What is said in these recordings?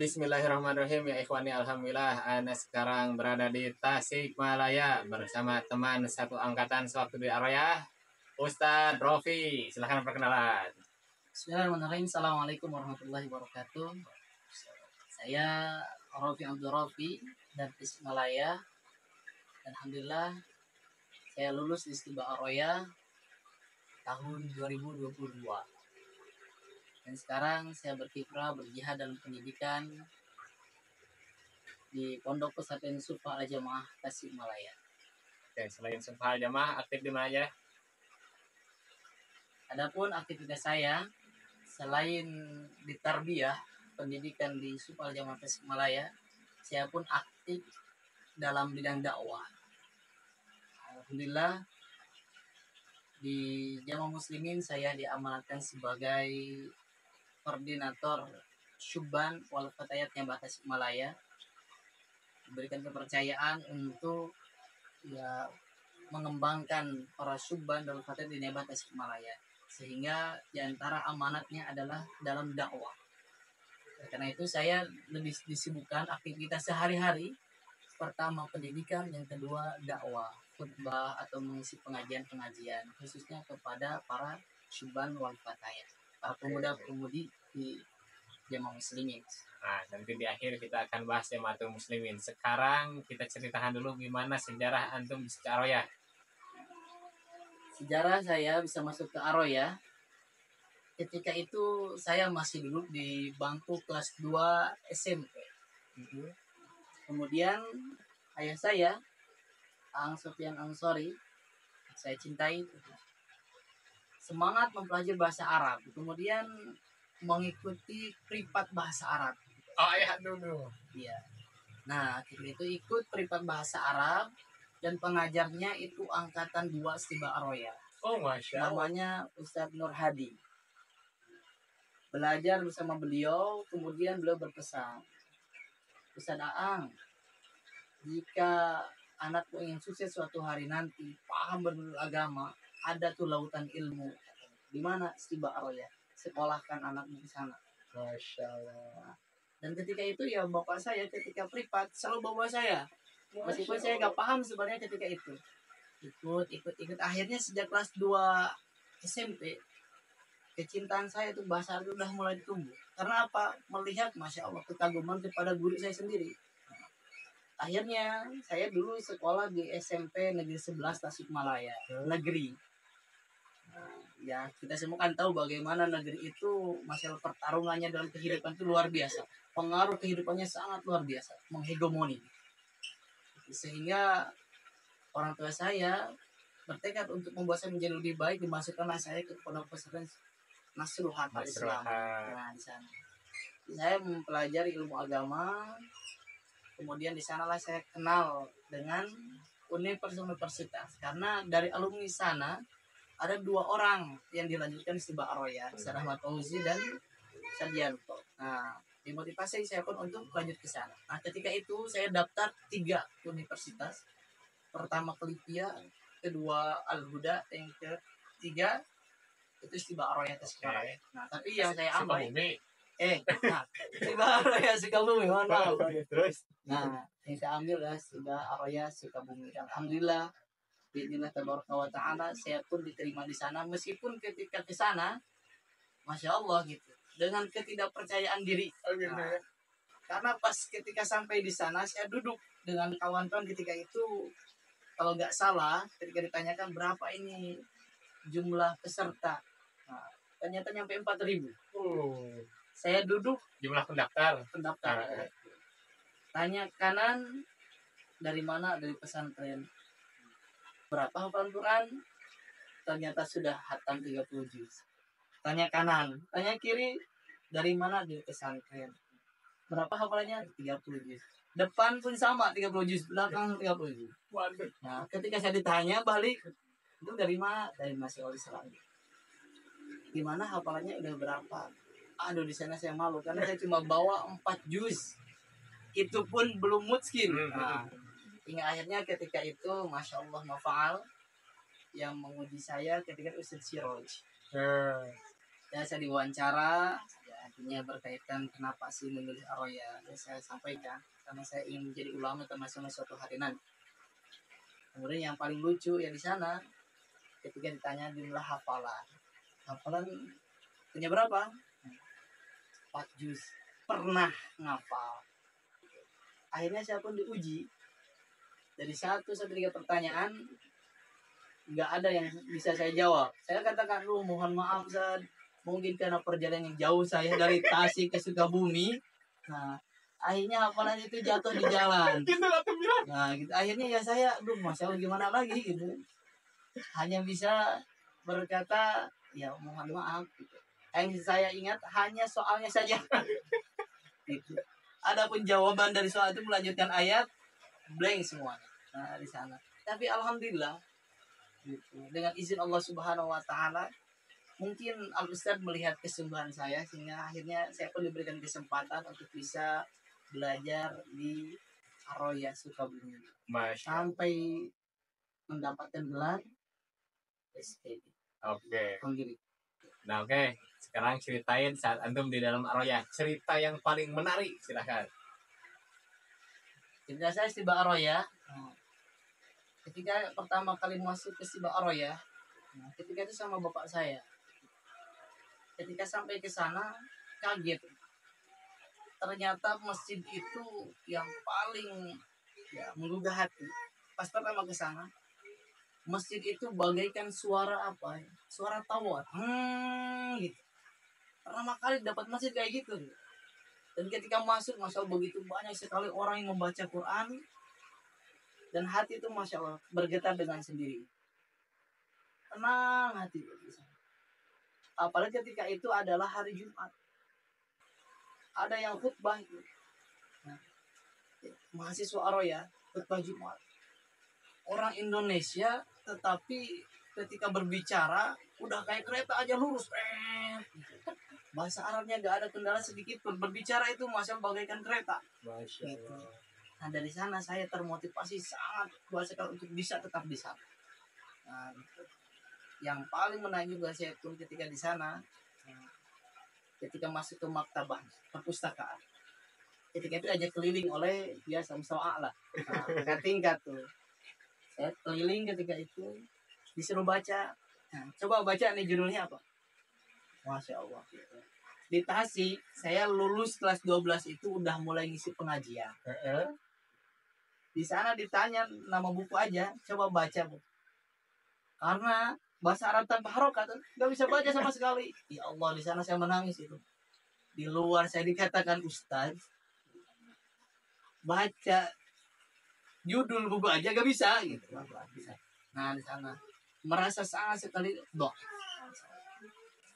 Bismillahirrahmanirrahim ya ikhwani, alhamdulillah ana sekarang berada di Tasikmalaya bersama teman satu angkatan sewaktu di Araya, Ustadz Rofi. Silahkan perkenalan. Bismillahirrahmanirrahim. Assalamualaikum warahmatullahi wabarakatuh. Saya Rofi Abdul Rofi dari Tasikmalaya. Alhamdulillah saya lulus di Stiba Araya tahun 2022. Dan sekarang saya berkiprah berjihad dalam pendidikan di Pondok Pesantren Sufa Al Jamaah Tasikmalaya. Oke, selain Sufa Al Jamaah, aktif di mana aja? Adapun aktivitas saya selain di tarbiyah pendidikan di Sufa Al Jamaah Tasikmalaya, saya pun aktif dalam bidang dakwah. Alhamdulillah di Jamaah Muslimin saya diamanatkan sebagai koordinator Syubban wal Fatayat Jamaah Tasikmalaya, diberikan kepercayaan untuk mengembangkan para Syubban dan Fatayat di Jamaah Tasikmalaya, sehingga diantara amanatnya adalah dalam dakwah. Karena itu saya lebih disibukkan aktivitas sehari-hari, pertama pendidikan, yang kedua dakwah, khutbah atau mengisi pengajian-pengajian khususnya kepada para Syubban wal Fatayat, para pemuda-pemudi di Jamaah Muslimin. Nah, nanti di akhir kita akan bahas Jamaatul Muslimin. Sekarang kita ceritakan dulu gimana sejarah antum di Araya. Sejarah saya bisa masuk ke Araya, ketika itu saya masih duduk di bangku kelas 2 SMP. Kemudian ayah saya, Ang Sofyan Ansori, saya cintai, semangat mempelajari bahasa Arab, kemudian mengikuti privat bahasa Arab. Oh ayah dulu. Iya. Nah, kita itu ikut privat bahasa Arab dan pengajarnya itu angkatan 2 Stiba Araya. Oh masya Allah. Namanya Ustadz Nur Hadi. Belajar bersama beliau, kemudian beliau berpesan, Ustadz Aang, jika anakku ingin sukses suatu hari nanti, paham beragama, ada tuh lautan ilmu. Di mana? Stiba Araya. Sekolahkan anakmu di sana. Masya Allah. Dan ketika itu ya bapak saya ketika privat selalu bawa saya. Meskipun saya nggak paham sebenarnya ketika itu. Ikut. Akhirnya sejak kelas 2 SMP, kecintaan saya itu bahasa Arab sudah mulai tumbuh. Karena apa? Melihat Masya Allah kekaguman kepada guru saya sendiri. Akhirnya saya dulu sekolah di SMP Negeri 11 Tasikmalaya, negeri. Ya kita semua kan tahu bagaimana negeri itu masalah pertarungannya dalam kehidupan itu luar biasa. Pengaruh kehidupannya sangat luar biasa, menghegemoni. Sehingga orang tua saya bertekad untuk membuat saya menjadi lebih baik, dimasukkanlah saya ke pondok pesantren Nasrul Haq Al-Islam. Nah, di sana saya mempelajari ilmu agama. Kemudian di sanalah saya kenal dengan universitas, karena dari alumni sana ada 2 orang yang dilanjutkan di Stiba Araya, Ustaz Ahmad Fauzi dan Sadianto. Nah, dimotivasi saya pun untuk lanjut ke sana. Nah, ketika itu saya daftar 3 universitas. Pertama Kelipia, kedua Al-Huda, yang ketiga itu Stiba Araya Tasikmalaya. Nah, tapi yang saya ambil Stiba Araya Sukabumi, mohon maaf. Terus? Nah, yang saya ambil adalah Stiba Araya Sukabumi. Alhamdulillah, bismillah tabaraka wa ta'ala, saya pun diterima di sana. Meskipun ketika ke sana, Masya Allah gitu, dengan ketidakpercayaan diri. Nah, karena pas ketika sampai di sana, saya duduk dengan kawan-kawan ketika itu, kalau nggak salah, ketika ditanyakan berapa ini jumlah peserta, nah, ternyata nyampe 4.000. Saya duduk, Jumlah pendaftar. Tanya kanan, dari mana? Dari pesantren. Berapa hafalan Quran? Ternyata sudah hatam 30 juz. Tanya kanan, tanya kiri, dari mana? Dari pesantren. Berapa hafalannya? 30 juz. Depan pun sama 30 juz, belakang 30 juz. Nah, ketika saya ditanya balik, itu dari mana? Dari Masyaul Islam. Di mana hafalannya udah berapa? Aduh, di sana saya malu karena saya cuma bawa 4 juz. Itu pun belum mutskin. Nah, hingga akhirnya ketika itu Masya Allah mafa'al yang menguji saya ketika Ustadz Siroj. Dan saya diwawancara, ya, Ini berkaitan kenapa sih memilih Aroya, ya saya sampaikan karena saya ingin menjadi ulama internasional suatu hari nanti. Kemudian yang paling lucu ya di sana ketika ditanya jumlah hafalan, hafalan punya berapa? 4 juz. Pernah ngafal. Akhirnya saya pun diuji. Dari 1 sampai 3 pertanyaan nggak ada yang bisa saya jawab. Saya katakan lu mohon maaf Ustaz, mungkin karena perjalanan yang jauh saya dari Tasik ke Sukabumi. Nah, akhirnya hafalan itu jatuh di jalan. Nah, gitu. Akhirnya ya saya, masya Allah gimana lagi gitu. Hanya bisa berkata, ya mohon maaf. Gitu. Yang saya ingat hanya soalnya saja. Gitu. Adapun jawaban dari soal itu melanjutkan ayat, blank semuanya. Nah, di sana. Tapi alhamdulillah, gitu. Dengan izin Allah Subhanahu Wa Taala, mungkin Al Ustaz melihat kesungguhan saya sehingga akhirnya saya pun diberikan kesempatan untuk bisa belajar di Aroya Sukabumi sampai mendapatkan gelar SPD. Oke. Nah, oke. Sekarang ceritain saat antum di dalam Aroya, cerita yang paling menarik, silakan. Cerita saya Siba Aroya. Ketika pertama kali masuk ke Siba Aroya, ketika itu sama bapak saya. Ketika sampai ke sana kaget. Ternyata masjid itu yang paling menggugah hati. Pas pertama ke sana, masjid itu bagaikan suara apa ya? Suara tawar. Gitu. Pertama kali dapat masjid kayak gitu. Dan ketika masuk, masya Allah begitu banyak sekali orang yang membaca Quran. Dan hati itu masya Allah bergetar dengan sendiri. Tenang hati. Apalagi ketika itu adalah hari Jumat. Ada yang khutbah. Nah, mahasiswa Aroya, khutbah Jumat. Orang Indonesia, tetapi ketika berbicara, udah kayak kereta aja lurus. Bahasa Arabnya gak ada kendala sedikit pun. Berbicara itu masih bagaikan kereta. Gitu. Nah dari sana saya termotivasi sangat kuat sekali untuk bisa tetap di sana. Nah, yang paling menarik juga saya pun ketika di sana, ketika masuk ke maktabah perpustakaan. Ketika itu aja keliling oleh biasa musola lah. Tingkat tuh. Saya keliling ketika itu disuruh baca. Nah, coba baca nih judulnya apa? Masya Allah. Di Tasik, saya lulus kelas 12 itu udah mulai ngisi pengajian. Di sana ditanya nama buku aja, coba baca bu. Karena bahasa Arab tanpa harokat, nggak bisa baca sama sekali. Ya Allah, di sana saya menangis itu. Di luar saya dikatakan Ustaz, baca judul buku aja gak bisa gitu. Nah di sana merasa sangat sekali doa.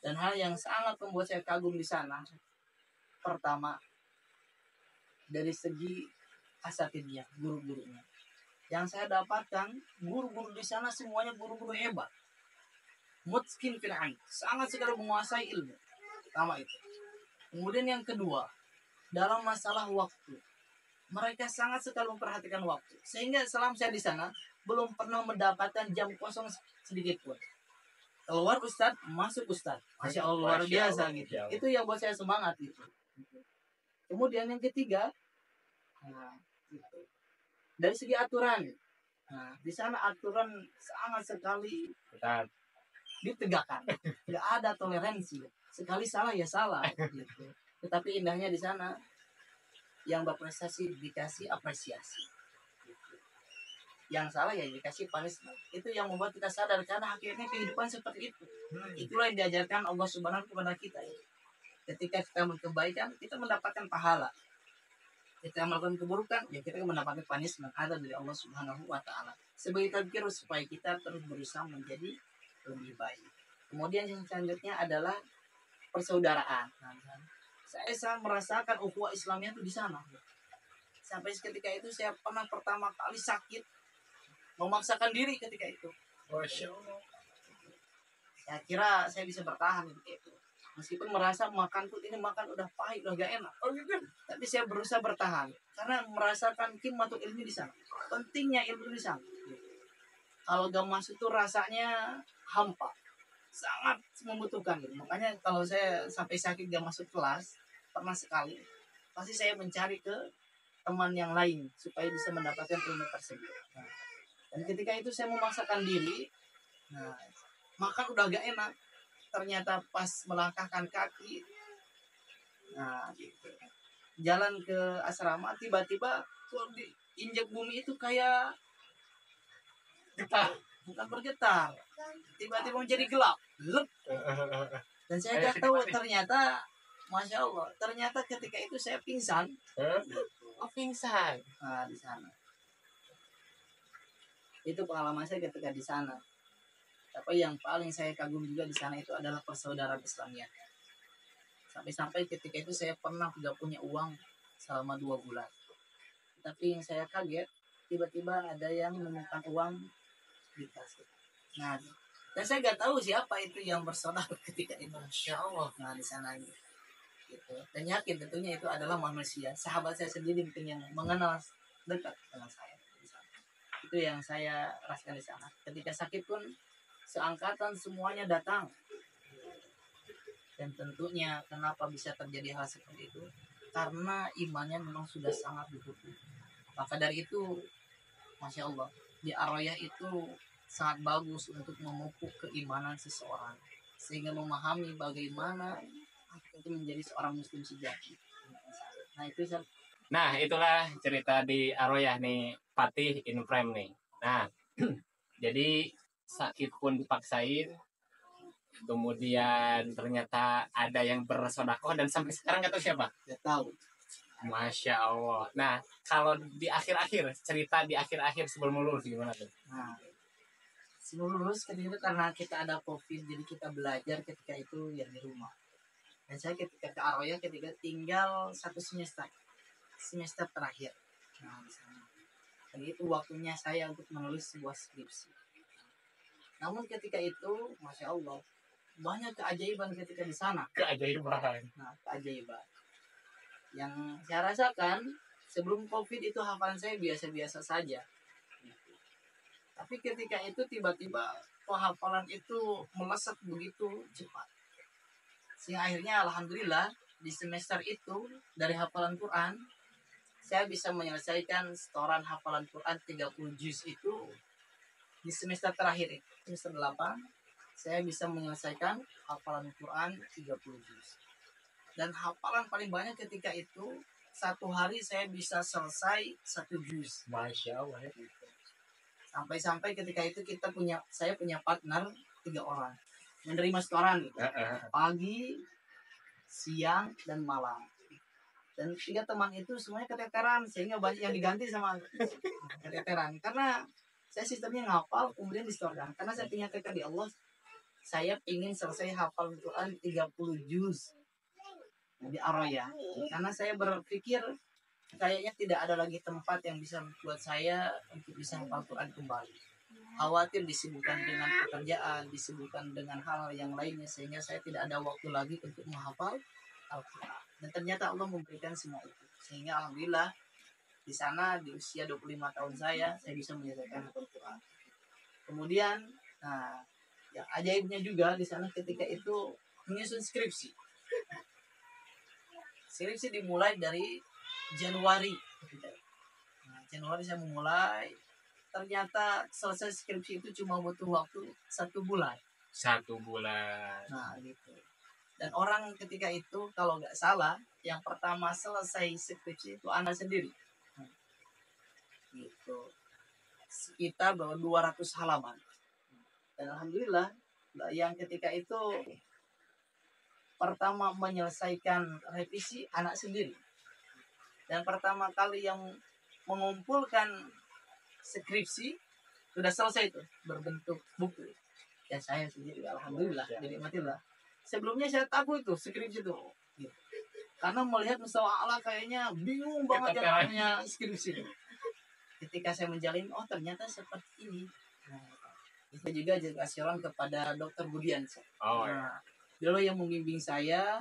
Dan hal yang sangat membuat saya kagum di sana, pertama dari segi asatidnya, guru-gurunya. Yang saya dapatkan, guru-guru di sana semuanya guru-guru hebat. Mutskin fir'ain, sangat sekali menguasai ilmu. Pertama itu. Kemudian yang kedua, dalam masalah waktu, mereka sangat sekali memperhatikan waktu. Sehingga selama saya di sana, belum pernah mendapatkan jam kosong sedikit pun. Keluar Ustaz, masuk Ustaz. Masya Allah, luar biasa gitu. Itu yang buat saya semangat gitu. Kemudian yang ketiga, gitu. Dari segi aturan, di sana aturan sangat sekali ditegakkan. Tidak ada toleransi. Sekali salah ya salah. Gitu. Tetapi indahnya di sana, yang berprestasi dikasih apresiasi. Yang salah ya dikasih punishment. Itu yang membuat kita sadar karena akhirnya kehidupan seperti itu. Itulah yang diajarkan Allah Subhanahu kepada kita. Ketika kita melakukan kebaikan, kita mendapatkan pahala. Kita melakukan keburukan, ya kita mendapatkan punishment ada dari Allah Subhanahu wa taala. Sebagai tadkir supaya kita terus berusaha menjadi lebih baik. Kemudian yang selanjutnya adalah persaudaraan. Saya sangat merasakan ukhuwah Islamnya itu di sana. Sampai ketika itu saya pernah pertama kali sakit, memaksakan diri ketika itu. Masya Allah. Saya kira saya bisa bertahan ketika itu. Meskipun merasa makan tuh ini makan udah pahit, udah gak enak. Tapi saya berusaha bertahan. Karena merasakan qimmatul ilmi di sana. Pentingnya ilmu di sana. Kalau gak masuk tuh rasanya hampa. Sangat membutuhkan. Makanya kalau saya sampai sakit gak masuk kelas, pernah sekali, pasti saya mencari ke teman yang lain supaya bisa mendapatkan ilmu tersebut. Nah, dan ketika itu saya memaksakan diri, nah, makan udah gak enak, ternyata pas melangkahkan kaki, nah gitu, jalan ke asrama, tiba-tiba kok diinjak bumi itu kayak Getar. bukan bergetar, tiba-tiba menjadi gelap. Lep. Dan saya nggak tahu, ternyata Masya Allah, ternyata ketika itu saya pingsan. Oh, pingsan. Nah, di sana. Itu pengalaman saya ketika di sana. Tapi yang paling saya kagum juga di sana itu adalah persaudaraan Islamnya. Sampai-sampai ketika itu saya pernah tidak punya uang selama 2 bulan. Tapi yang saya kaget, tiba-tiba ada yang menemukan uang di tas. Nah, dan saya nggak tahu siapa itu yang bersaudara ketika itu. Masya Allah. Nah, di sana gitu. Dan yakin tentunya itu adalah manusia. Sahabat saya sendiri mungkin yang mengenal dekat dengan saya. Itu yang saya rasakan di sana. Ketika sakit pun seangkatan semuanya datang. Dan tentunya kenapa bisa terjadi hal seperti itu? Karena imannya memang sudah sangat dikutuk. Maka dari itu, Masya Allah, di Ar-Royah itu sangat bagus untuk memupuk keimanan seseorang. Sehingga memahami bagaimana itu menjadi seorang muslim sejati. Nah, itulah cerita di Ar-Royah nih, Fatih in frame nih. Nah, jadi sakit pun dipaksain, kemudian ternyata ada yang bersodakoh, dan sampai sekarang nggak tahu siapa. Nggak tahu. Masya Allah. Nah, kalau di akhir-akhir, cerita di akhir-akhir sebelum lulus gimana tuh? Nah, sebelum lulus ketika itu karena kita ada COVID, jadi kita belajar ketika itu ya di rumah. Dan saya ketika ke Ar-Royah ketika tinggal 1 semester terakhir. Nah, di sana. Jadi itu waktunya saya untuk menulis sebuah skripsi. Namun ketika itu, Masya Allah, banyak keajaiban ketika di sana. Keajaiban. Nah, keajaiban. Yang saya rasakan, sebelum COVID itu hafalan saya biasa-biasa saja. Tapi ketika itu tiba-tiba hafalan itu melesat begitu cepat. Sehingga akhirnya Alhamdulillah di semester itu dari hafalan Quran, saya bisa menyelesaikan setoran hafalan Quran 30 juz itu di semester terakhir itu. Semester 8, saya bisa menyelesaikan hafalan Quran 30 juz. Dan hafalan paling banyak ketika itu, 1 hari saya bisa selesai 1 juz. Masya Allah. Sampai-sampai ketika itu saya punya partner 3 orang. Menerima setoran gitu. Pagi, siang, dan malam. Dan 3 teman itu semuanya keteteran, sehingga banyak yang diganti sama keteteran. Karena saya sistemnya ngapal, kemudian disetorkan. Karena saya punya tekad di Allah, saya ingin selesai hafal Quran 30 juz di Ar-Royah. Karena saya berpikir kayaknya tidak ada lagi tempat yang bisa membuat saya untuk bisa hafal Quran kembali. Khawatir disibukkan dengan pekerjaan, disibukkan dengan hal yang lainnya, sehingga saya tidak ada waktu lagi untuk menghafal Al-Quran. Dan ternyata Allah memberikan semua itu. Sehingga Alhamdulillah di sana di usia 25 tahun saya bisa menyelesaikan Al-Quran. Kemudian, nah, yang ajaibnya juga di sana ketika itu menyusun skripsi. Skripsi dimulai dari Januari. Nah, Januari saya memulai. Ternyata selesai skripsi itu cuma butuh waktu 1 bulan. 1 bulan. Nah, gitu. Dan orang ketika itu kalau nggak salah, yang pertama selesai skripsi itu anak sendiri. Gitu. Sekitar 200 halaman. Dan Alhamdulillah, yang ketika itu pertama menyelesaikan revisi anak sendiri. Dan pertama kali yang mengumpulkan skripsi sudah selesai itu berbentuk buku. Ya saya sendiri, Alhamdulillah, dinikmatillah. Sebelumnya saya tabu itu skripsi itu. Gitu. Karena melihat mustawa Allah kayaknya bingung banget jalannya skripsi. Ketika saya menjalin, oh ternyata seperti ini. Nah, itu juga asyoran kepada Dr. Budian. Nah, dulu yang membimbing saya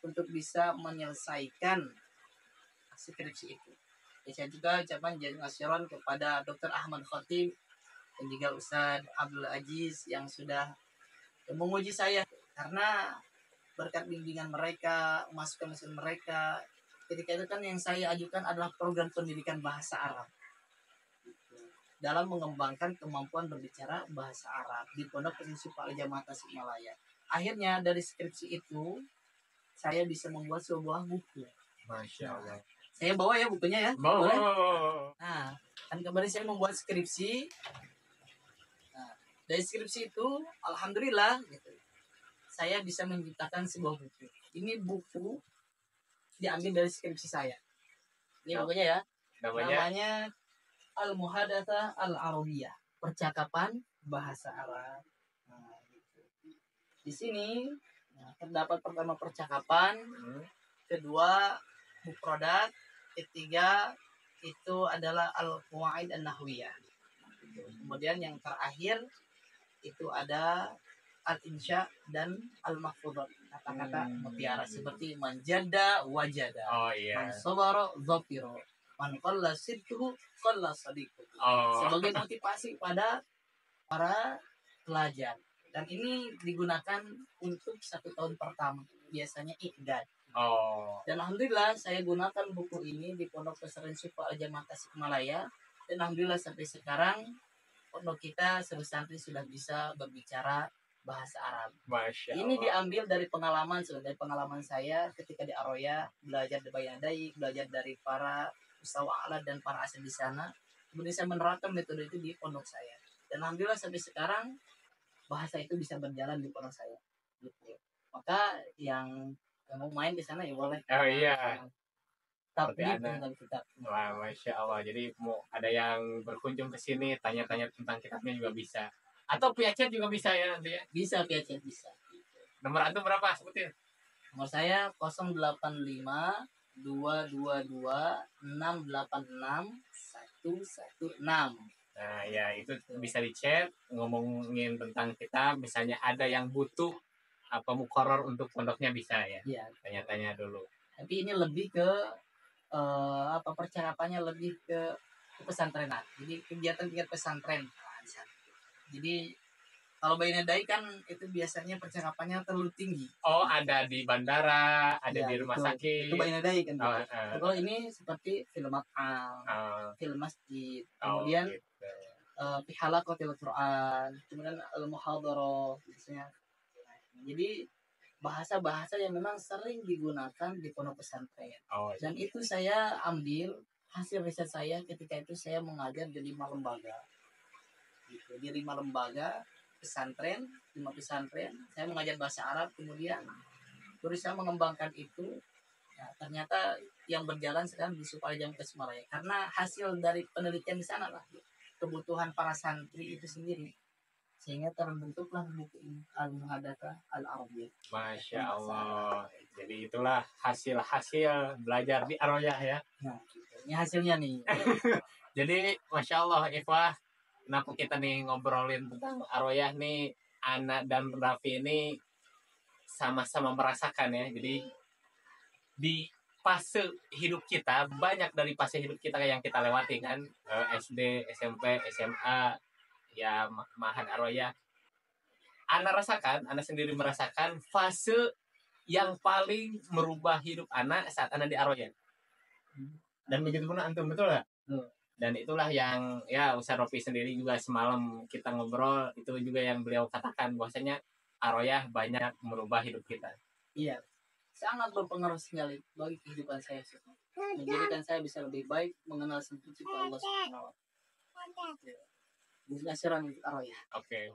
untuk bisa menyelesaikan skripsi itu. Saya juga ucapan asyoran kepada Dr. Ahmad Khatib dan juga Ustaz Abdul Aziz yang sudah menguji saya. Karena berkat bimbingan mereka, masukan-masukan mereka. Ketika itu kan yang saya ajukan adalah program pendidikan bahasa Arab dalam mengembangkan kemampuan berbicara bahasa Arab di Pondok Pesantren Pak Jamaah Tasikmalaya. Akhirnya dari skripsi itu saya bisa membuat sebuah buku. Masya Allah. Saya bawa ya bukunya ya. Mau. Boleh? Nah, kan kemarin saya membuat skripsi. Nah, dari skripsi itu, alhamdulillah, gitu, saya bisa menciptakan sebuah buku. Ini buku diambil dari skripsi saya. Ini bukunya ya. Namanya Al-Muhadatsah Al-Arabiyah, percakapan bahasa Arab. Nah, gitu. Di sini terdapat pertama percakapan, kedua mufradat, ketiga itu adalah al-qawaid an-nahwiyah. Kemudian yang terakhir itu ada al-insya dan al-mahfudzat, kata-kata mutiara seperti manjada wajada, man sabara dzafira, man qalla sidquhu qalla sadiquhu. Sebagai motivasi pada para pelajar. Dan ini digunakan untuk 1 tahun pertama, biasanya iqdad. Dan alhamdulillah saya gunakan buku ini di Pondok Pesantren Syifa'ul Jamaah Tasikmalaya, dan alhamdulillah sampai sekarang pondok kita santri sudah bisa berbicara bahasa Arab. Masya Allah. Ini diambil dari pengalaman saya ketika di Aroya, belajar di Bayanadai, belajar dari para ustadz alat dan para asal di sana. Kemudian saya menerapkan metode itu di pondok saya. Dan alhamdulillah sampai sekarang bahasa itu bisa berjalan di pondok saya. Gitu. Maka yang mau main di sana ya boleh. Oh iya. Tapi tentang kitab. Wah, Masya Allah. Jadi mau ada yang berkunjung ke sini, tanya-tanya tentang kitabnya juga bisa. Atau via chat juga bisa ya nanti ya? Bisa via chat, bisa. Nomor antum berapa? Sebutin. Nomor saya 085 222 686 116. Nah ya itu bisa di chat, ngomongin tentang kita. Misalnya ada yang butuh apa muqarrar untuk pondoknya bisa ya? Iya. Tanya-tanya dulu. Tapi ini lebih ke percakapannya lebih ke pesantrenan. Jadi kegiatan pesantren. Jadi kalau Bayanadai kan itu biasanya percakapannya terlalu tinggi. Ada di bandara, ada di rumah sakit. Itu Bayanadai kan. Kalau ini seperti film film masjid, kemudian Halaqatil Quran, kemudian al-muhadharah biasanya. Jadi bahasa-bahasa yang memang sering digunakan di pondok pesantren. Dan itu saya ambil hasil riset saya ketika itu saya mengajar di 5 lembaga. Gitu. Di 5 lembaga pesantren, 5 pesantren, saya mengajar bahasa Arab, kemudian berusaha mengembangkan itu. Ya, ternyata yang berjalan sekarang di Syifa'ul Jamaah Tasikmalaya. Karena hasil dari penelitian di sana lah, kebutuhan para santri itu sendiri. Sehingga terbentuklah buku ini Al-Muhadatsah Al-Arabiyah. Masya Allah. Jadi itulah hasil belajar di Aroyah ya. Nah, ini hasilnya nih. Jadi Masya Allah Ifwah, kenapa kita nih ngobrolin tentang Aroyah nih, Ana dan Raffi ini sama-sama merasakan ya. Jadi di fase hidup kita, banyak dari fase hidup kita yang kita lewati kan, SD, SMP, SMA, ya Ma'had Aroyah. Ana sendiri merasakan fase yang paling merubah hidup Ana saat Ana di Aroyah. Dan begitu pun antum, betul nggak? Dan itulah yang ya Ustaz Rofi sendiri juga semalam kita ngobrol, itu juga yang beliau katakan bahwasanya Aroyah banyak merubah hidup kita. Iya, sangat berpengaruh sekali bagi kehidupan saya. Menjadikan saya bisa lebih baik mengenal sempurna Allah Subhanahu wa Ta'ala. Oke.